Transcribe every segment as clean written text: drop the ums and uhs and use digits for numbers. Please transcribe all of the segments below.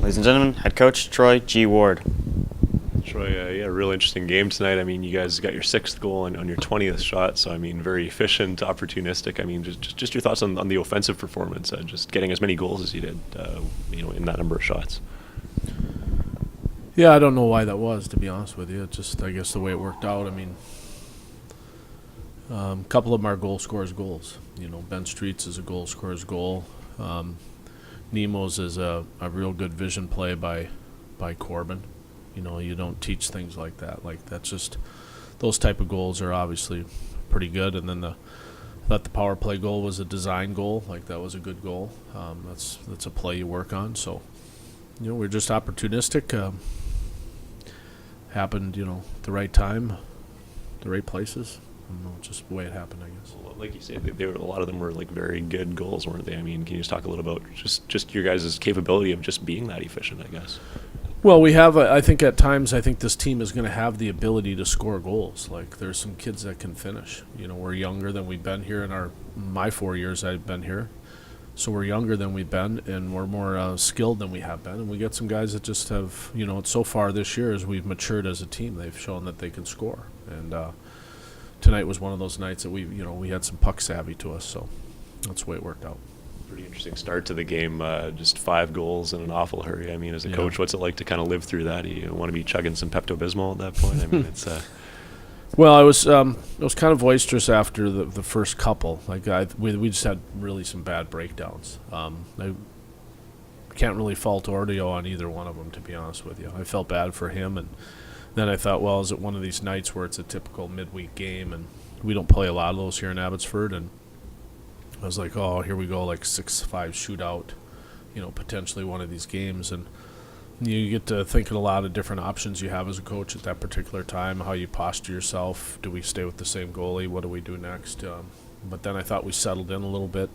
Ladies and gentlemen, head coach Troy G. Ward. Troy, yeah, real interesting game tonight. I mean, you guys got your 6th goal on your 20th shot, so I mean, very efficient, opportunistic. I mean, just your thoughts on the offensive performance, just getting as many goals as you did, in that number of shots. Yeah, I don't know why that was, to be honest with you. It's just, I guess, the way it worked out. I mean, a couple of them are goal scorers' goals. Ben Street's is a goal scorer's goal. Nemo's is a real good vision play by Corbin. You don't teach things like that. Like, that's just, those type of goals are obviously pretty good. And then I thought the power play goal was a design goal. Like, that was a good goal. That's a play you work on. So, we're just opportunistic. Happened, at the right time, the right places. I don't know, just the way it happened, I guess. Well, like you said, a lot of them were like very good goals, weren't they? I mean, can you just talk a little about just your guys' capability of just being that efficient, I guess? Well, we have, I think at times, this team is going to have the ability to score goals. Like, there's some kids that can finish. We're younger than we've been here in my 4 years I've been here. So we're younger than we've been, and we're more skilled than we have been. And we get some guys that just have, so far this year as we've matured as a team, they've shown that they can score. And tonight was one of those nights that we had some puck savvy to us, so that's the way it worked out. Pretty interesting start to the game, just 5 goals in an awful hurry. I mean, as a coach, what's it like to kind of live through that? You want to be chugging some Pepto-Bismol at that point? I mean, it's... Well, I was kind of boisterous after the first couple. Like, we just had really some bad breakdowns. I can't really fault Ordio on either one of them, to be honest with you. I felt bad for him, and then I thought, well, is it one of these nights where it's a typical midweek game, and we don't play a lot of those here in Abbotsford, and I was like, oh, here we go, like 6-5 shootout, potentially one of these games. And you get to thinking a lot of different options you have as a coach at that particular time, how you posture yourself. Do we stay with the same goalie? What do we do next? But then I thought we settled in a little bit.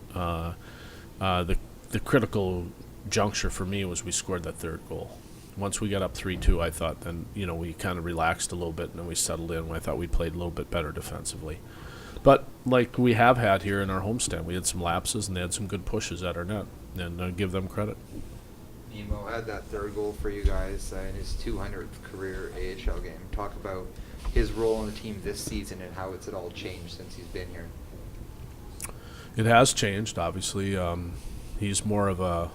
The critical juncture for me was we scored that 3rd goal. Once we got up 3-2, I thought then, we kind of relaxed a little bit, and then we settled in. I thought we played a little bit better defensively. But like we have had here in our homestand, we had some lapses, and they had some good pushes at our net, and I give them credit. Nemo had that 3rd goal for you guys in his 200th career AHL game. Talk about his role on the team this season and how it's all changed since he's been here. It has changed, obviously. He's more of a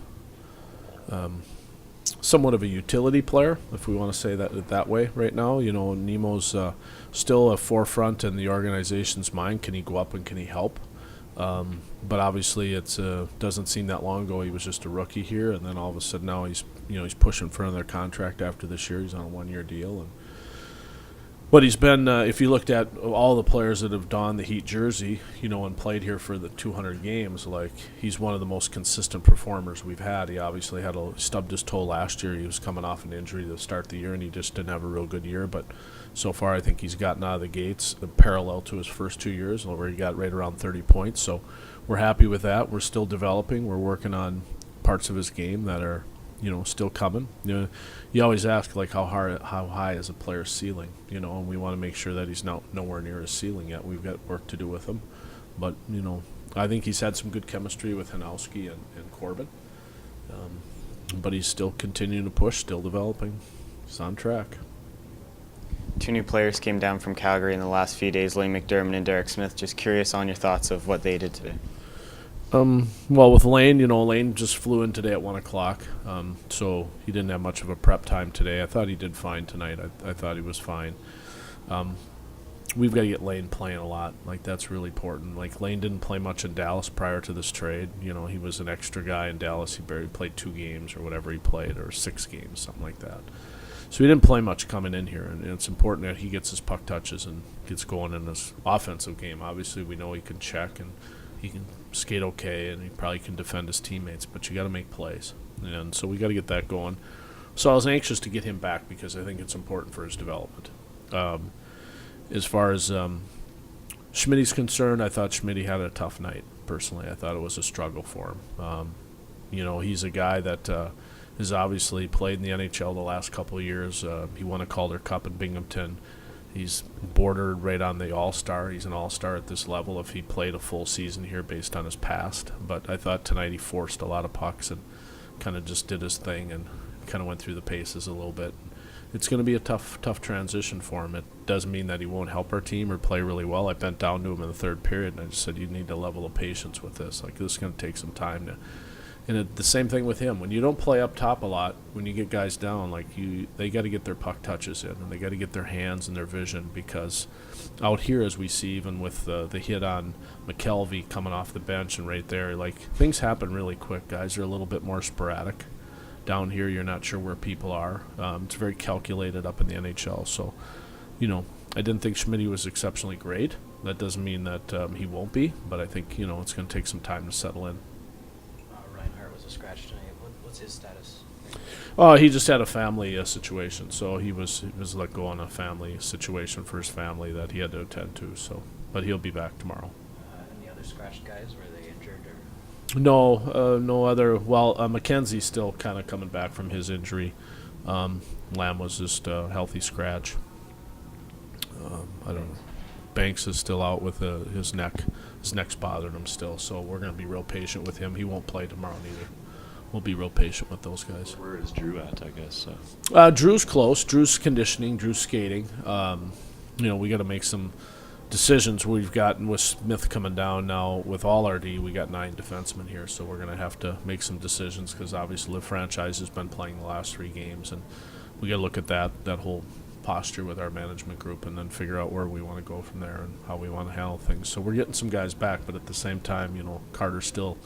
somewhat of a utility player, if we want to say that way right now. Nemo's still a forefront in the organization's mind. Can he go up and can he help? But obviously it doesn't seem that long ago he was just a rookie here, and then all of a sudden now he's pushing for another contract after this year. He's on a 1-year deal, but he's been if you looked at all the players that have donned the Heat jersey, and played here for the 200 games, like, he's one of the most consistent performers we've had. He obviously stubbed his toe last year. He was coming off an injury to start the year, and he just didn't have a real good year. But so far, I think he's gotten out of the gates parallel to his first 2 years, where he got right around 30 points. So we're happy with that. We're still developing. We're working on parts of his game that are, still coming. You always ask, like, how high is a player's ceiling, and we want to make sure that he's nowhere near his ceiling yet. We've got work to do with him. But, I think he's had some good chemistry with Hanowski and Corbin. But he's still continuing to push, still developing. He's on track. 2 new players came down from Calgary in the last few days, Lane McDermott and Derek Smith. Just curious on your thoughts of what they did today. Well, with Lane, Lane just flew in today at 1 o'clock, so he didn't have much of a prep time today. I thought he did fine tonight. I thought he was fine. We've got to get Lane playing a lot. Like, that's really important. Like, Lane didn't play much in Dallas prior to this trade. He was an extra guy in Dallas. He barely played 2 games or whatever he played, or 6 games, something like that. So he didn't play much coming in here, and it's important that he gets his puck touches and gets going in this offensive game. Obviously, we know he can check and he can skate okay, and he probably can defend his teammates, but you got to make plays, and so we got to get that going. So I was anxious to get him back because I think it's important for his development. As far as Schmidt's concerned, I thought Schmidt had a tough night. Personally, I thought it was a struggle for him. He's a guy that has obviously played in the NHL the last couple of years. He won a Calder Cup in Binghamton. He's bordered right on the all-star. He's an all-star at this level if he played a full season here based on his past. But I thought tonight he forced a lot of pucks and kind of just did his thing and kind of went through the paces a little bit. It's going to be a tough transition for him. It doesn't mean that he won't help our team or play really well. I bent down to him in the third period, and I just said, you need a level of patience with this. Like, this is going to take some time to. And the same thing with him. When you don't play up top a lot, when you get guys down, they got to get their puck touches in, and they got to get their hands and their vision, because out here, as we see, even with the hit on McKelvey coming off the bench and right there, like, things happen really quick. Guys are a little bit more sporadic. Down here, you're not sure where people are. It's very calculated up in the NHL. So, I didn't think Schmidt was exceptionally great. That doesn't mean that he won't be, but I think, it's going to take some time to settle in. Reinhardt was a scratch tonight. What's his status? He just had a family situation, so he was let go on a family situation for his family that he had to attend to. So, but he'll be back tomorrow. Any other scratched guys? Were they injured or? No other. Well, Mackenzie's still kind of coming back from his injury. Lamb was just a healthy scratch. I don't know. Banks is still out with his neck. His neck's bothering him still, so we're going to be real patient with him. He won't play tomorrow neither. We'll be real patient with those guys. Where is Drew at, I guess? Drew's close. Drew's conditioning. Drew's skating. We got to make some decisions. We've gotten with Smith coming down now. With all our D, we got 9 defensemen here, so we're going to have to make some decisions, because obviously the franchise has been playing the last 3 games, and we got to look at that whole posture with our management group, and then figure out where we want to go from there and how we want to handle things. So we're getting some guys back, but at the same time, Carter's still.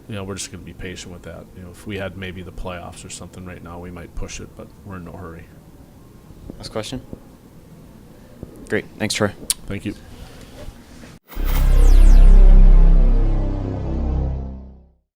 We're just going to be patient with that. If we had maybe the playoffs or something right now, we might push it, but we're in no hurry. Last question. Great. Thanks, Troy. Thank you.